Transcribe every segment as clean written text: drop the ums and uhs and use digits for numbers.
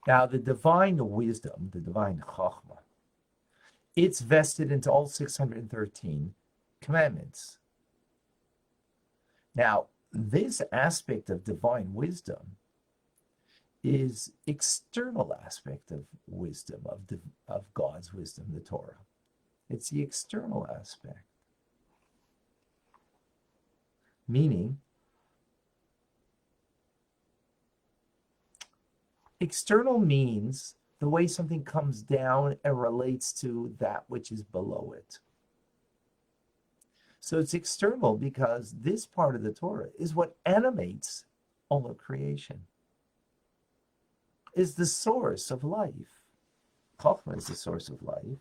Now, the divine wisdom, the divine chachma, it's vested into all 613 commandments. Now, this aspect of divine wisdom is external aspect of wisdom, of God's wisdom, the Torah. It's the external aspect. Meaning, external means the way something comes down and relates to that which is below it. So it's external because this part of the Torah is what animates all of creation, is the source of life. Chokhmah is the source of life,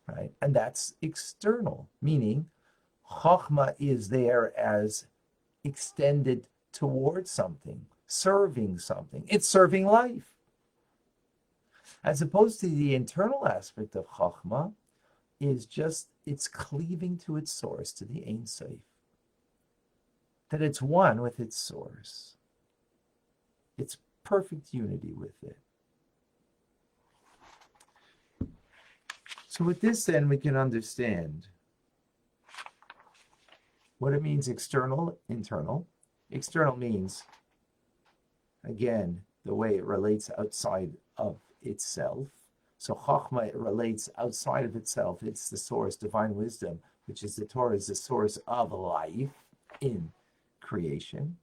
right? And that's external, meaning Chokhmah is there as extended towards something, serving something. It's serving life. As opposed to the internal aspect of Chokhmah is just, it's cleaving to its source, to the Ein Sof. That it's one with its source. It's perfect unity with it. So with this then we can understand what it means external, internal. External means, again, the way it relates outside of itself. So Chokhmah, it relates outside of itself. It's the source, divine wisdom, which is the Torah, is the source of life in creation.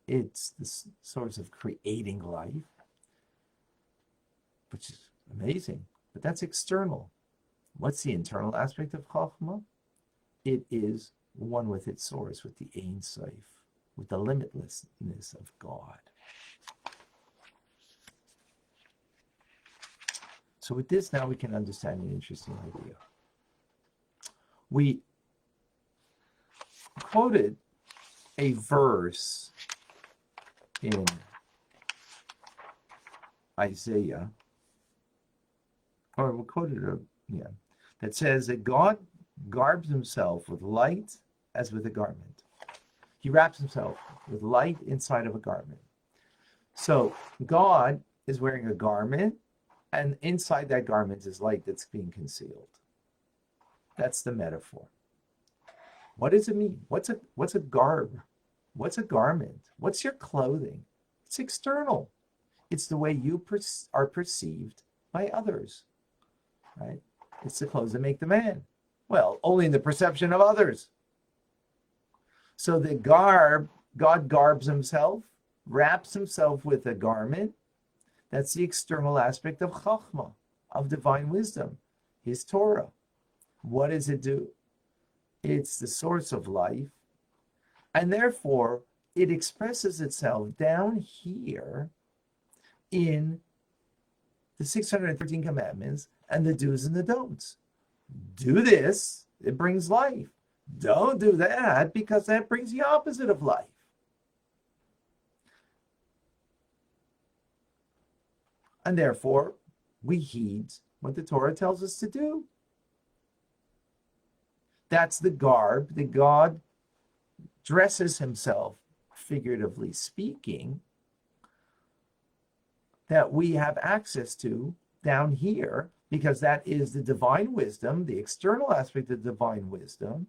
It's the source of creating life, which is amazing. But that's external. What's the internal aspect of Chokhmah? It is one with its source, with the Ein Sof, with the limitlessness of God. So with this, now we can understand an interesting idea. We quoted a verse in Isaiah, or we quoted that says that God garbs himself with light as with a garment. He wraps himself with light inside of a garment. So God is wearing a garment, and inside that garment is light that's being concealed. That's the metaphor. What does it mean? What's a garb? What's a garment? What's your clothing? It's external. It's the way you are perceived by others, right? It's the clothes that make the man. Well, only in the perception of others. So the garb, God garbs himself, wraps himself with a garment. That's the external aspect of Chokhmah, of divine wisdom, his Torah. What does it do? It's the source of life, and therefore it expresses itself down here in the 613 commandments and the do's and the don'ts. Do this, it brings life. Don't do that, because that brings the opposite of life. And therefore, we heed what the Torah tells us to do. That's the garb that God dresses himself, figuratively speaking, that we have access to down here, because that is the divine wisdom, the external aspect of divine wisdom,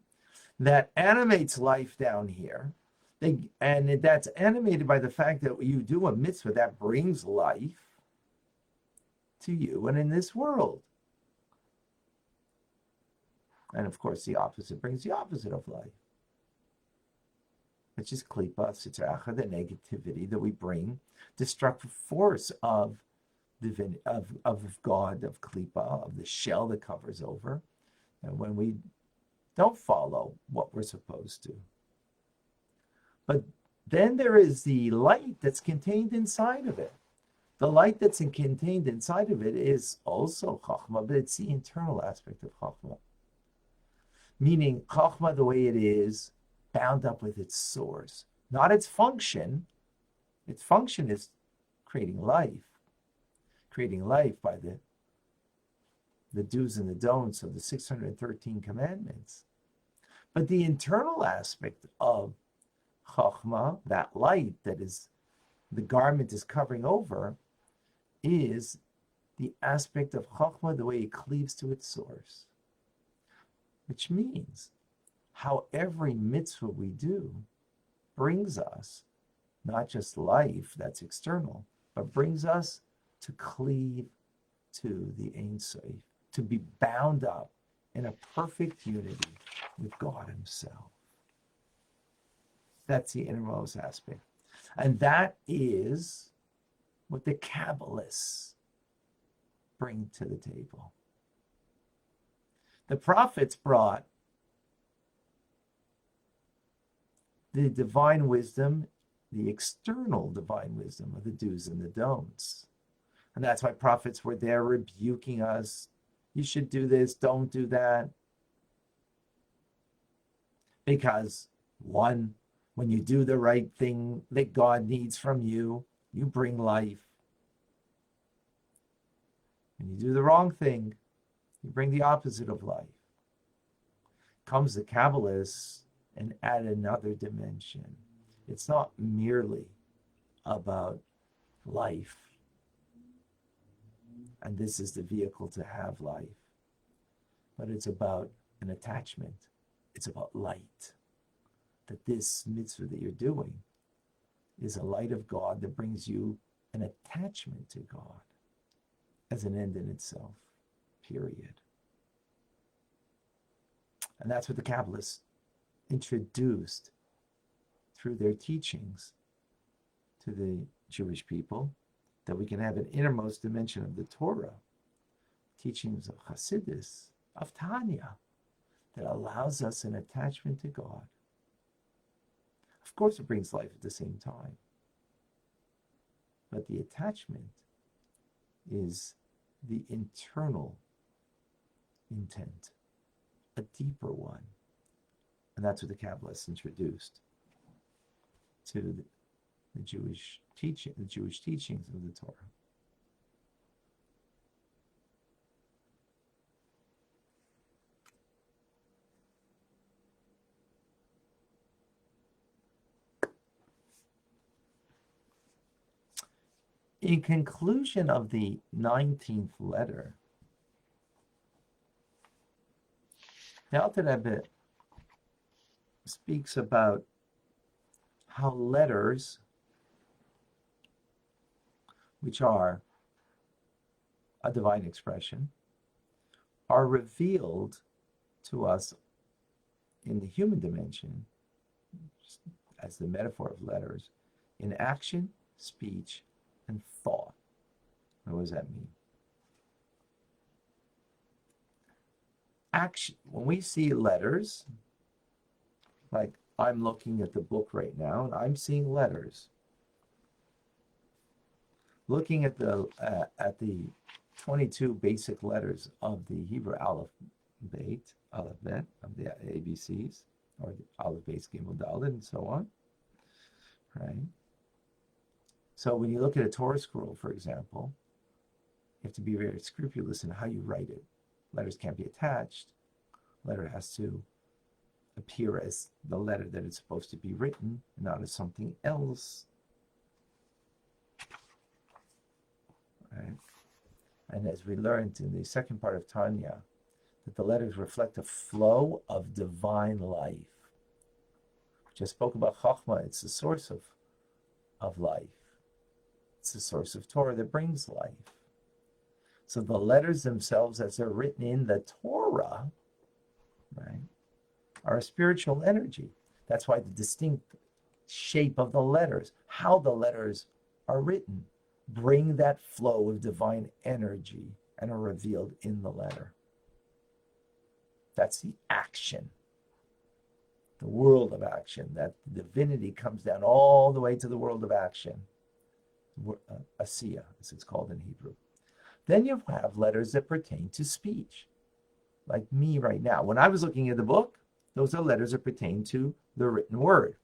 that animates life down here. And that's animated by the fact that you do a mitzvah that brings life to you and in this world. And of course, the opposite brings the opposite of life, which is klipa, sitracha, the negativity that we bring, destructive force of God, of klipa, of the shell that covers over, and when we don't follow what we're supposed to. But then there is the light that's contained inside of it. The light that's contained inside of it is also Chokhmah, but it's the internal aspect of Chokhmah. Meaning Chokhmah, the way it is, bound up with its source, not its function. Its function is creating life by the do's and the don'ts of the 613 commandments. But the internal aspect of Chokhmah, that light that is the garment is covering over is the aspect of Chachma, the way it cleaves to its source. Which means how every mitzvah we do brings us not just life that's external, but brings us to cleave to the Ein Sof, to be bound up in a perfect unity with God Himself. That's the innermost aspect. And that is what the Kabbalists bring to the table. The prophets brought the divine wisdom, the external divine wisdom of the do's and the don'ts. And that's why prophets were there rebuking us. You should do this, don't do that. Because one, when you do the right thing that God needs from you, you bring life. When you do the wrong thing, you bring the opposite of life. Comes the Kabbalists and add another dimension. It's not merely about life, and this is the vehicle to have life, but it's about an attachment. It's about light. That this mitzvah that you're doing is a light of God that brings you an attachment to God as an end in itself, period. And that's what the Kabbalists introduced through their teachings to the Jewish people, that we can have an innermost dimension of the Torah, teachings of Hasidus, of Tanya, that allows us an attachment to God. Of course, it brings life at the same time. But the attachment is the internal intent, a deeper one. And that's what the Kabbalists introduced to the Jewish teachings of the Torah. In conclusion of the 19th letter, the Alter Rebbe speaks about how letters, which are a divine expression, are revealed to us in the human dimension, as the metaphor of letters, in action, speech, and thought. What does that mean? Action. When we see letters, like I'm looking at the book right now, and I'm seeing letters. Looking at the 22 basic letters of the Hebrew alphabet of the ABCs, or the Aleph, Beis, Gimel, Dalet, and so on, right? So when you look at a Torah scroll, for example, you have to be very scrupulous in how you write it. Letters can't be attached. Letter has to appear as the letter that it's supposed to be written, not as something else. Right? And as we learned in the second part of Tanya, that the letters reflect a flow of divine life. We just spoke about Chachma. It's the source of life. It's the source of Torah that brings life. So the letters themselves, as they're written in the Torah, right, are a spiritual energy. That's why the distinct shape of the letters, how the letters are written, bring that flow of divine energy and are revealed in the letter. That's the action, the world of action, that divinity comes down all the way to the world of action. Asiya, as it's called in Hebrew. Then you have letters that pertain to speech, like me right now. When I was looking at the book, those are letters that pertain to the written word.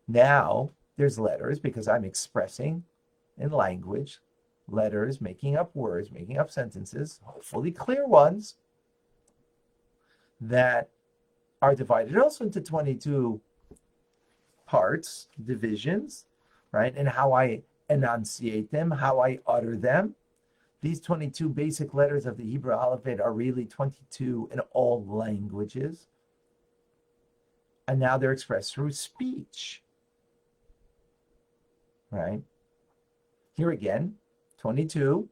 Now, there's letters because I'm expressing in language, letters, making up words, making up sentences, hopefully clear ones, that are divided also into 22 parts, divisions, right? And how I enunciate them, how I utter them. These 22 basic letters of the Hebrew alphabet are really 22 in all languages. And now they're expressed through speech, right? Here again, 22,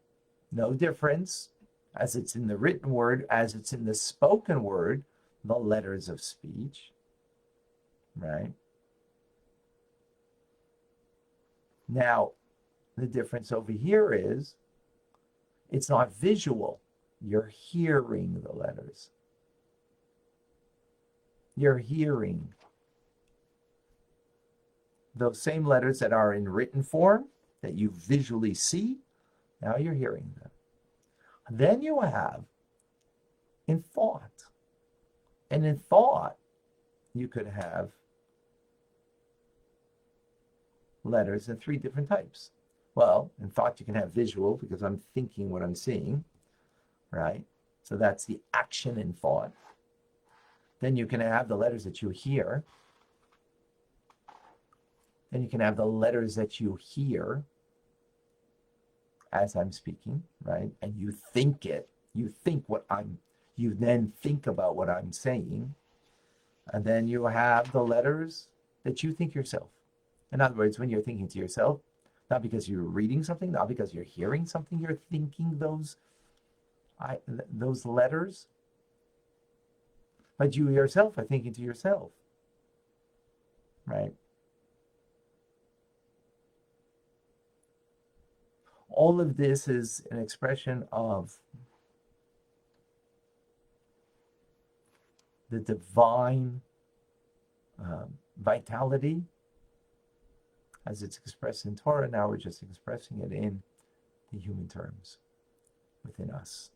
no difference as it's in the written word, as it's in the spoken word, the letters of speech, right? Now, the difference over here is it's not visual. You're hearing the letters. You're hearing those same letters that are in written form that you visually see. Now you're hearing them. Then you have in thought. And in thought, you could have letters in 3 different types. Well, in thought, you can have visual because I'm thinking what I'm seeing, right? So that's the action in thought. Then you can have the letters that you hear. Then you can have the letters that you hear as I'm speaking, right? And you think it. You then think about what I'm saying. And then you have the letters that you think yourself. In other words, when you're thinking to yourself, not because you're reading something, not because you're hearing something, you're thinking those letters. But you yourself are thinking to yourself, right? All of this is an expression of the divine vitality as it's expressed in Torah. Now we're just expressing it in the human terms within us.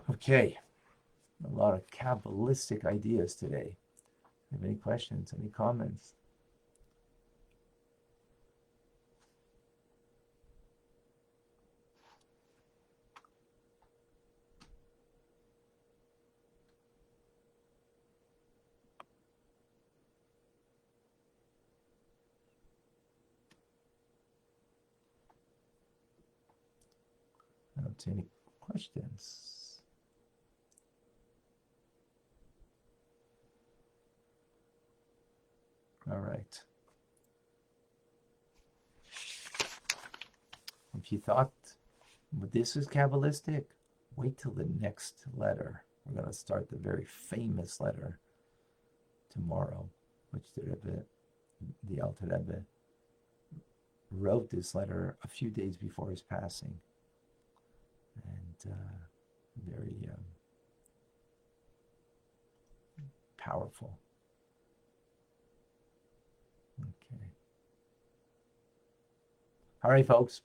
Okay, a lot of Kabbalistic ideas today. Have any questions, any comments? I don't see any questions. All right. If you thought this is Kabbalistic, wait till the next letter. We're going to start the very famous letter tomorrow, which the Alter Rebbe wrote this letter a few days before his passing. And very powerful. Okay. All right, folks.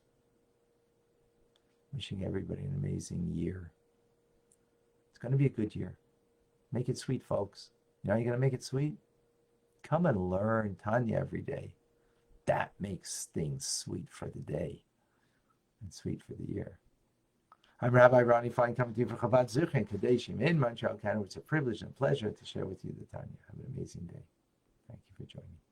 Wishing everybody an amazing year. It's going to be a good year. Make it sweet, folks. You know how you're going to make it sweet? Come and learn Tanya every day. That makes things sweet for the day and sweet for the year. I'm Rabbi Ronnie Fine, coming to you from Chabad Zuchen, Kadeshim in Montreal, Canada. It's a privilege and pleasure to share with you the Tanya. Have an amazing day. Thank you for joining.